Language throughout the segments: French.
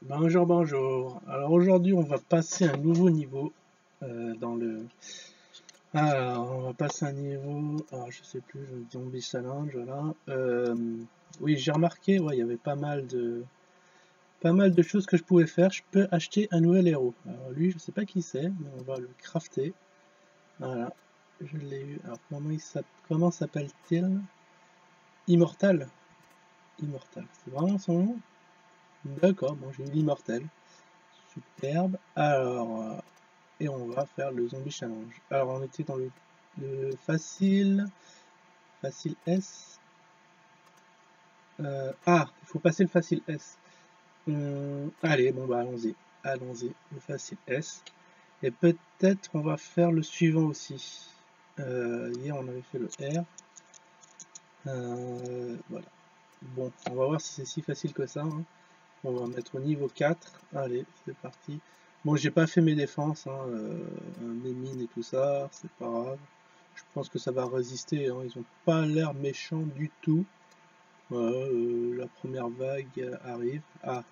Bonjour, bonjour. Alors aujourd'hui, on va passer un nouveau niveau dans le. Alors, on va passer un niveau. Alors, je sais plus, le Zombie Challenge, voilà. Oui, j'ai remarqué, ouais, il y avait pas mal de choses que je pouvais faire. Je peux acheter un nouvel héros. Alors lui, je sais pas qui c'est, mais on va le crafter. Voilà, je l'ai eu. Alors comment s'appelle-t-il? Immortal. Immortal. C'est vraiment son nom? D'accord, bon, j'ai eu l'immortel. Superbe. Alors. Et on va faire le zombie challenge. Alors on était dans le facile, facile S. Il faut passer le facile S. Allez, bon bah allons-y, le facile S. Et peut-être on va faire le suivant aussi. Hier on avait fait le R. Voilà. Bon, on va voir si c'est si facile que ça, hein. On va mettre au niveau 4. Allez, c'est parti. Bon, j'ai pas fait mes défenses, hein, mes mines et tout ça, c'est pas grave. Je pense que ça va résister, hein. Ils ont pas l'air méchants du tout. La première vague arrive. Ah,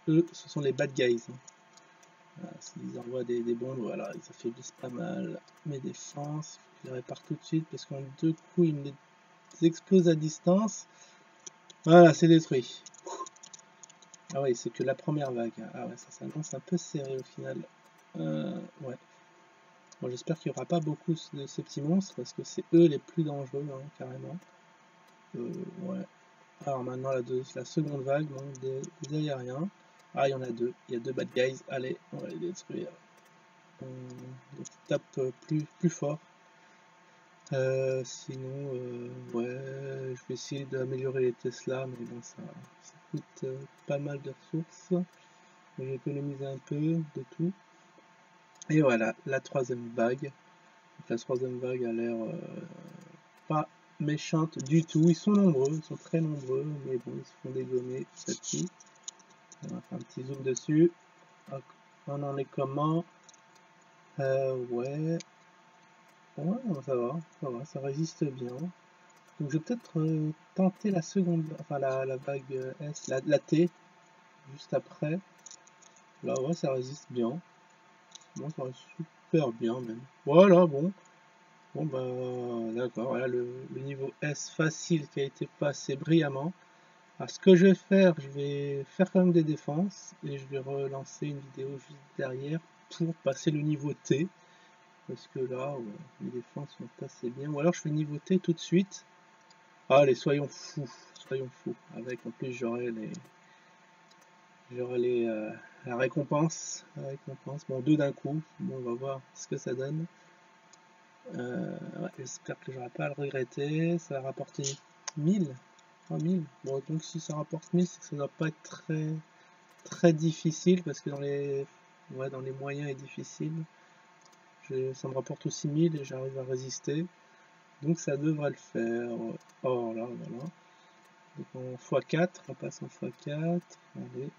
eux, ce sont les bad guys, hein. S'ils envoient des bombes, voilà, ils affaiblissent pas mal mes défenses. Je les répare tout de suite parce qu'en deux coups, ils me les explosent à distance. Voilà, c'est détruit. Ah ouais, c'est que la première vague. Ah ouais, ça s'annonce un peu serré au final. Ouais. Bon, j'espère qu'il n'y aura pas beaucoup de ces petits monstres parce que c'est eux les plus dangereux, hein, carrément. Ouais. Alors maintenant la seconde vague, bon, des aériens. Ah, il y en a deux. Il y a deux bad guys. Allez, on va les détruire. Donc ils tapent plus fort. Sinon, ouais, je vais essayer d'améliorer les Tesla, mais bon, ça coûte pas mal de ressources. J'ai économisé un peu de tout. Et voilà, la troisième vague. Donc, la troisième vague a l'air pas méchante du tout. Ils sont nombreux, ils sont très nombreux, mais bon, ils se font dégommer petit à petit. On va faire un petit zoom dessus. On en est comment? Ouais. Ouais, ça résiste bien. Donc je vais peut-être tenter la seconde, enfin la vague S, la T, juste après. Là, ouais, ça résiste bien. Bon, ça résiste super bien même. Voilà, bon. Bon, bah, d'accord, voilà le niveau S facile qui a été passé brillamment. Alors, ce que je vais faire, je vais faire quand même des défenses et je vais relancer une vidéo juste derrière pour passer le niveau T. Parce que là, ouais, les défenses sont assez bien. Ou alors je fais le niveau T tout de suite. Allez, soyons fous, soyons fous. Avec en plus j'aurai la récompense. La récompense. Bon, deux d'un coup. Bon, on va voir ce que ça donne. Ouais, j'espère que j'aurai pas à le regretter. Ça va rapporter 1000. 3000. Bon, donc si ça rapporte 1000, c'est que ça doit pas être très très difficile parce que dans les moyens et difficiles, ça me rapporte aussi 1000 et j'arrive à résister. Donc ça devrait le faire. Oh là, voilà. Donc en x4, on passe en x4. Allez,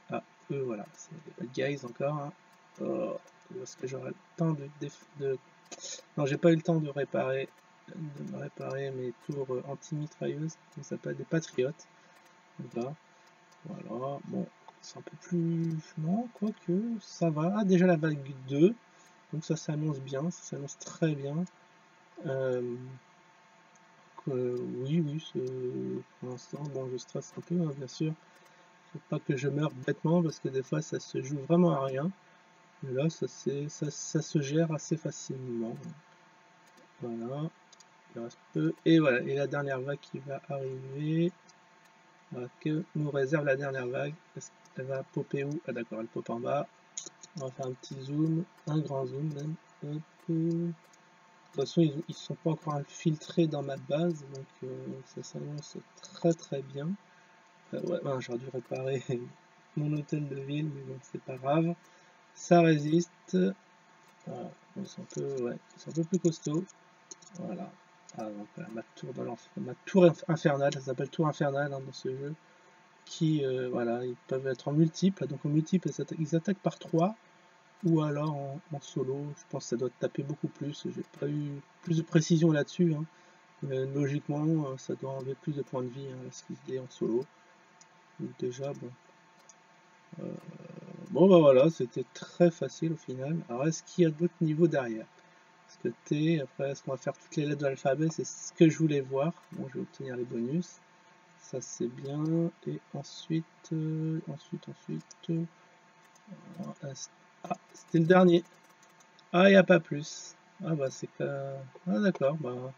voilà, c'est les bad guys encore, hein. Oh, est-ce que j'aurai le temps Non, j'ai pas eu le temps de me réparer mes tours anti-mitrailleuses, ça s'appelle des patriotes. Voilà, voilà, bon, c'est un peu plus... Non, quoique, ça va. Ah, déjà la vague 2, donc ça s'annonce bien, ça s'annonce très bien. Oui, pour l'instant, bon, je stresse un peu, hein, bien sûr. Faut pas que je meure bêtement parce que des fois ça se joue vraiment à rien. Mais là, ça se gère assez facilement. Voilà, il reste peu. Et voilà, et la dernière vague qui va arriver. Que nous réserve la dernière vague? Elle va popper où? Ah d'accord, elle pop en bas. On va faire un petit zoom, un grand zoom même. Hop. De toute façon, ils ne sont pas encore infiltrés dans ma base, donc ça s'annonce très très bien. Ouais, ben, j'aurais dû réparer mon hôtel de ville, mais bon, c'est pas grave. Ça résiste. Voilà. Ils sont un peu plus costauds. Voilà. Ah, donc, ma tour infernale, ça s'appelle tour infernale, hein, dans ce jeu. Qui, voilà, ils peuvent être en multiple. Donc en multiple, ils attaquent par 3 ou alors en solo. Je pense que ça doit taper beaucoup plus. J'ai pas eu plus de précision là-dessus, hein. Mais logiquement, ça doit enlever plus de points de vie, hein, lorsqu'il est en solo. Donc déjà, bon. Bon bah voilà, c'était très facile au final. Alors est-ce qu'il y a d'autres niveaux derrière? Parce que T, après est-ce qu'on va faire toutes les lettres de l'alphabet? C'est ce que je voulais voir. Bon, je vais obtenir les bonus. Ça c'est bien. Et ensuite, ah, c'était le dernier. Ah, il n'y a pas plus. Ah bah c'est que... Ah d'accord, bah...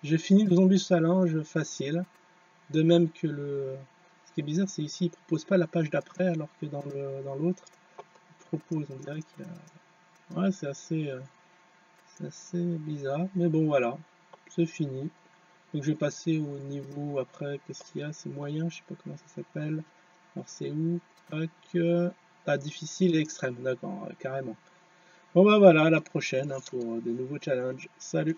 J'ai fini le zombie challenge facile. De même que le... Ce qui est bizarre, c'est ici, il propose pas la page d'après, alors que dans l'autre, il propose. On dirait qu'il a... Ouais, c'est assez bizarre. Mais bon, voilà. C'est fini. Donc je vais passer au niveau après. Qu'est-ce qu'il y a? C'est moyen, je sais pas comment ça s'appelle. Alors c'est où? Ah, difficile et extrême. D'accord, carrément. Bon bah voilà, à la prochaine hein, pour de nouveaux challenges. Salut!